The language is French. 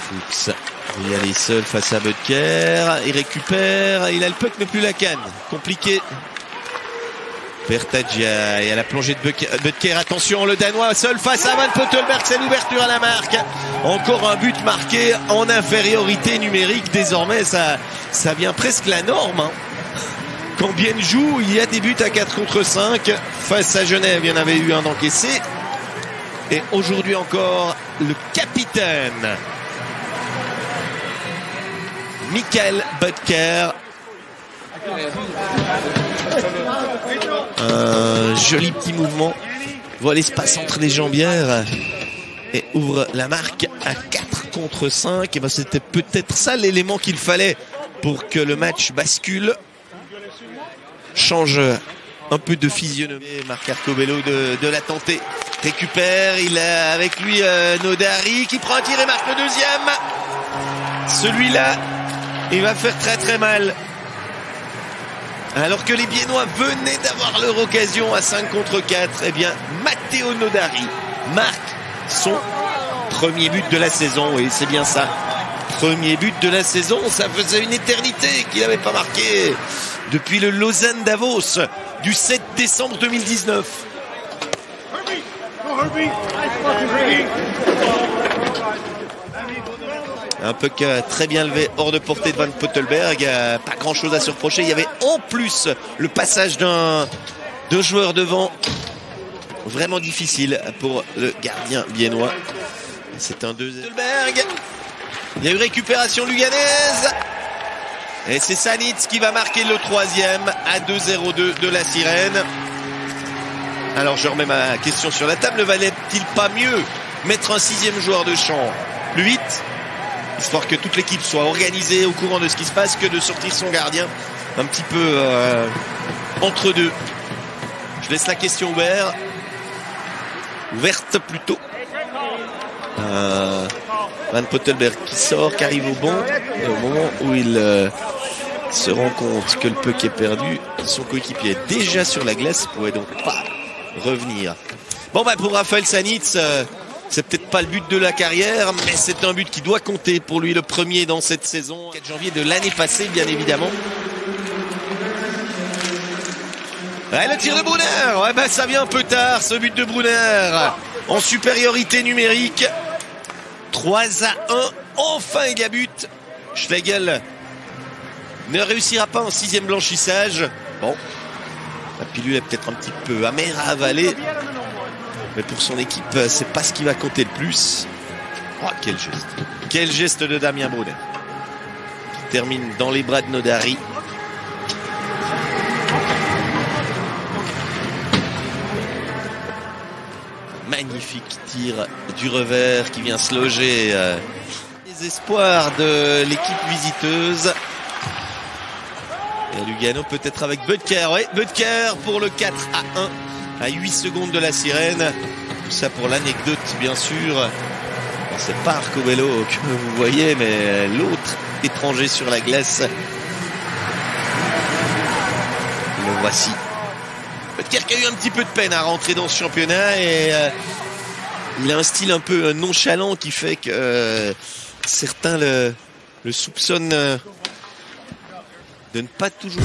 Fuchs, il y a les seuls face à Butker, il récupère, il a le puck mais plus la canne, compliqué. Bertagia et à la plongée de Butker, attention le Danois seul face à Van Pottelberg, c'est l'ouverture à la marque. Encore un but marqué en infériorité numérique, désormais ça vient presque la norme. Hein. Quand Bienne joue, il y a des buts à 4 contre 5, face à Genève il y en avait eu un encaissé. Et aujourd'hui encore, le capitaine Michael Butker. Un joli petit mouvement. Voit l'espace entre les jambières et ouvre la marque à 4 contre 5. Et ben c'était peut-être ça l'élément qu'il fallait pour que le match bascule. Change un peu de physionomie. Marc Arcobello de la tenter. Récupère, il a avec lui Nodari qui prend un tir et marque le deuxième. Celui-là, il va faire très très mal. Alors que les Biennois venaient d'avoir leur occasion à 5 contre 4, eh bien Matteo Nodari marque son premier but de la saison. Et c'est bien ça. Premier but de la saison, ça faisait une éternité qu'il n'avait pas marqué depuis le Lausanne-Davos du 7 décembre 2019. Un puck très bien levé hors de portée de Van Pottelberg, pas grand chose à se reprocher. Il y avait en plus le passage d'un joueur devant, vraiment difficile pour le gardien biennois. C'est un 2. Pottelberg, il y a eu récupération luganaise et c'est Sanitz qui va marquer le troisième à 2-0-2 de la Sirène. Alors je remets ma question sur la table, ne valait-il pas mieux mettre un 6e joueur de champ, le 8, histoire que toute l'équipe soit organisée au courant de ce qui se passe, que de sortir son gardien un petit peu entre deux? Je laisse la question ouverte plutôt. Van Pottelberg qui sort, qui arrive au bon, et au moment où il se rend compte que le puck est perdu, son coéquipier est déjà sur la glace, pourrait donc pas revenir. Bon bah pour Raphaël Sanitz, c'est peut-être pas le but de la carrière, mais c'est un but qui doit compter pour lui, le premier dans cette saison. 4 janvier de l'année passée, bien évidemment. Ouais, le tir de Brunner, ouais, bah ça vient un peu tard, ce but de Brunner, en supériorité numérique. 3-1, enfin il y a but. Schlegel ne réussira pas en 6e blanchissage. Bon, la pilule est peut-être un petit peu amère à avaler, mais pour son équipe, c'est pas ce qui va compter le plus. Oh, quel geste. Quel geste de Damien Brunner. Qui termine dans les bras de Nodari. Magnifique tir du revers qui vient se loger. Les espoirs de l'équipe visiteuse. Et Lugano peut-être avec Butker. Oui, Butker pour le 4-1 à 8 secondes de la Sirène. Tout ça pour l'anecdote, bien sûr. C'est pas Arcobello que vous voyez, mais l'autre étranger sur la glace. Le voici. Butker qui a eu un petit peu de peine à rentrer dans ce championnat et il a un style un peu nonchalant qui fait que certains le soupçonnent de ne pas toujours...